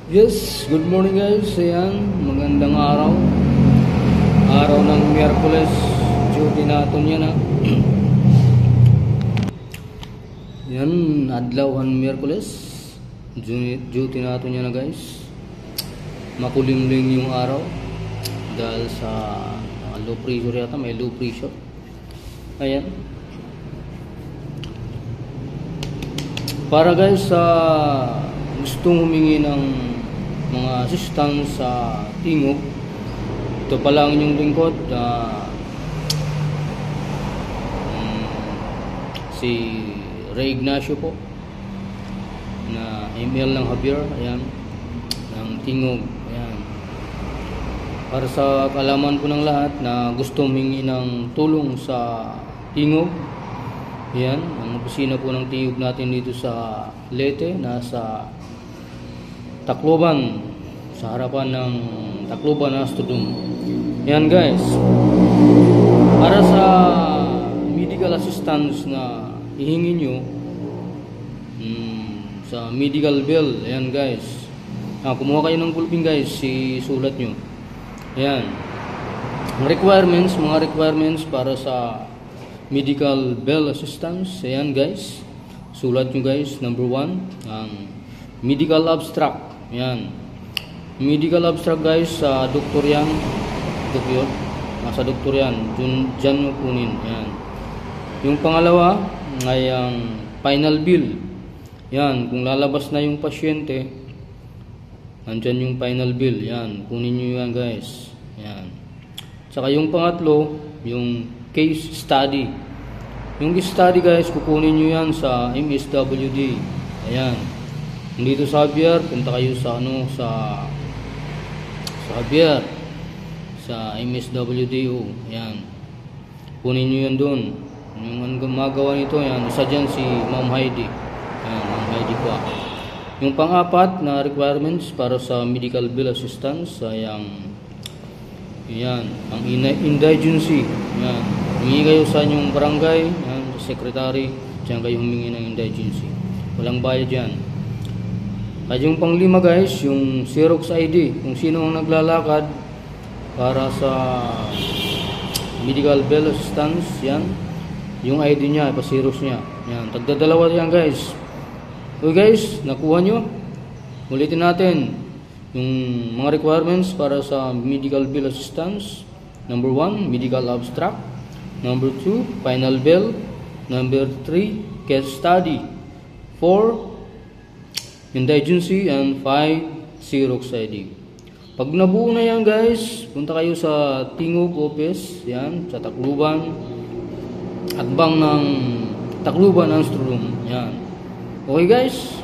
Yes, good morning guys. Ayan, magandang araw. Araw ng Miyerkules. Duty natin yan ha. Yan, adlaw ng Miyerkules. Duty natin yan na guys. Makulimlim yung araw. Dahil sa low pressure yata, may low pressure. Ayan. Para guys sa gustong humingi ng mga assistance sa tingog, ito pala ang inyong lingkod, si Ray Ignacio po, na email ng Javier, ayan, ng tingog, ayan. Para sa kaalaman po ng lahat na gusto humingi ng tulong sa tingog, ayan, ang opisina po ng tingog natin dito sa Leyte, nasa Tacloban, sa harapan ng Tacloban Astrodome. Yan guys, para sa medical assistance na hihingi nyo, sa medical bill, ayan guys, kumuha kayo ng pulping guys, sulat nyo. Ayan, mga requirements para sa medical bill assistance. Ayan guys, sulat nyo guys. Number 1, ang medical abstract. Yan. Medical abstract guys, sa doktor yan. Sa doktor yan. Diyan mo kunin. Yan. Yung pangalawa ay ang final bill. Yan. Kung lalabas na yung pasyente, nandyan yung final bill. Yan. Kunin nyo yan guys. Yan. Saka yung pangatlo, yung case study. Yung case study guys, kukunin nyo yan sa MSWD. Ayan. Dito sa Javier, punta kayo sa Javier, sa MSWDO. Ayan. Kunin nyo yan doon. Yung gumagawa nito, yan, isa dyan si Ma'am Heidi. Ayan, Ma'am Heidi po. Yung pang-apat na requirements para sa medical bill assistance ay ang indigency. Ayan. Humingi kayo sa inyong barangay, ayan, sa secretary, dyan kayo humingi ng indigency. Walang bayad dyan. At yung pang-5 guys, yung Xerox ID, kung sino ang naglalakad para sa medical bill assistance, yan, yung ID niya, ipa-Xerox niya. Yan, tagdadalawa yan guys. Okay guys, nakuha nyo? Ulitin natin yung mga requirements para sa medical bill assistance. Number 1, medical abstract. Number 2, final bill. Number 3, case study. 4, indigency, and 5, Xerox ID. Pag nabuo na yan guys, punta kayo sa Tingog office, yan, sa Tacloban, Akbang ng Tacloban Astrodome, yan. Okay guys,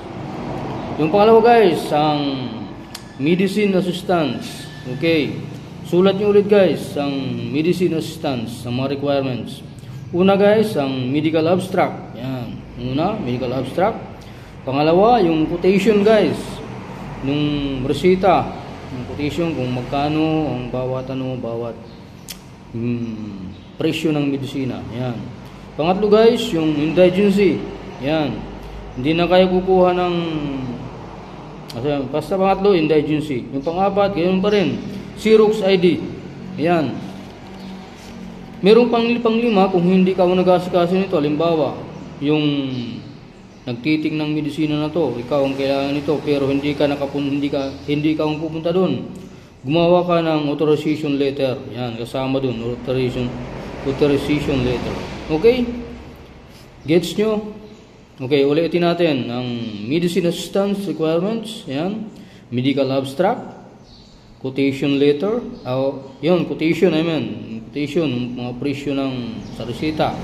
yung pangalawa guys, ang medicine assistance. Okay, sulat nyo ulit guys ang medicine assistance, ang mga requirements. Una guys, ang medical abstract, yan. Una, medical abstract. Pangalawa, yung quotation guys, nung resita, yung quotation kung magkano ang bawat presyo ng medisina. Yan. Pangatlo guys, yung indigency. Yan. Hindi na kayo kukuha ng basta pangatlo, indigency. Yung pang-apat, ganoon pa rin, Xerox ID. Yan. Merong pang-5 kung hindi ka nag-asikaso nito, halimbawa, yung nagtiting ng medisina na to, ikaw ang kailangan nito, pero hindi ka ang pupunta doon. Gumawa ka ng authorization letter. Yan, kasama doon, authorization letter. Okay? Gets nyo? Okay, ulitin natin ang medicine assistance requirements. Yan, medical abstract, quotation letter, quotation, quotation, mga presyo ng sa resita.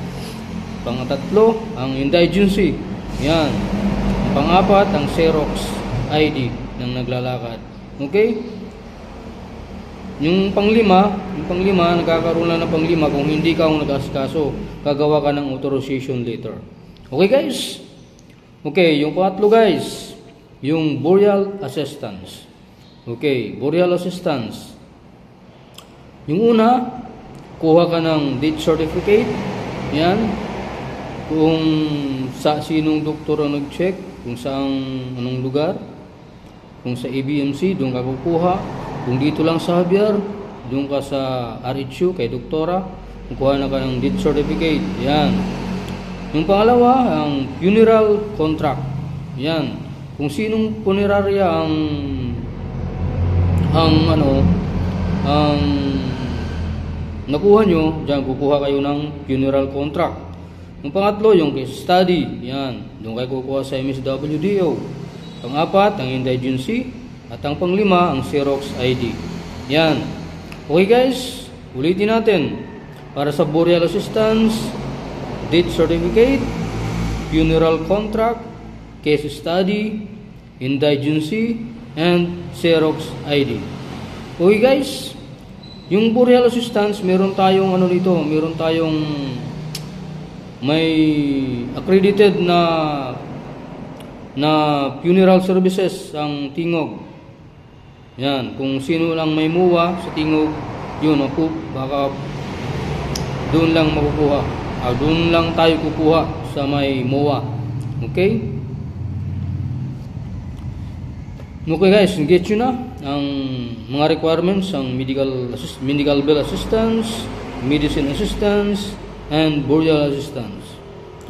Pangatlo, ang indigency. Yan. Pang-apat, ang Xerox ID ng naglalakad. Okay? Yung pang-5, nagkakaroon lang ng pang-5 kung hindi ka ang nag-asikaso, gagawa ka ng authorization letter. Okay guys? Okay, yung pangatlo guys, yung burial assistance. Okay, burial assistance. Yung una, kuha ka ng death certificate. Yan. Kung sa sinong doktor ang nag-check, kung saang anong lugar. Kung sa ABMC, doon ka kukuha. Kung dito lang sa Javier, doon ka sa RHU kay doktora, kukuha na ka ng death certificate. Yan. Yung pangalawa, ang funeral contract. Yan. Kung sinong punerarya ang nakuha nyo, diyan kukuha kayo ng funeral contract. Yung pangatlo, yung case study. Yan. Doon kayo kukuha sa MSWDO. Pang-apat, ang indigency. At ang panglima, ang Xerox ID. Yan. Okay guys, ulitin natin. Para sa burial assistance, death certificate, funeral contract, case study, indigency, and Xerox ID. Okay guys, yung burial assistance, meron tayong meron tayong may accredited na funeral services ang Tingog. Yan, kung sino lang may MUA sa Tingog, yun ako, baka doon lang makukuha. Doon lang tayo kukuha sa may MUA. Okay? Okay guys, get nyo na ang mga requirements, ang medical bill assistance, medicine assistance, and burial assistance.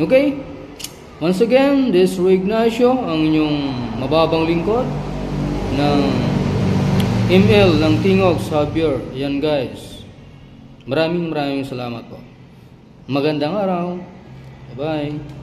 Okay? Once again, this is Roy Ignacio, ang inyong mababang lingkod ng email ng Tingog Javier. Ayan guys. Maraming salamat po. Magandang araw. Bye-bye.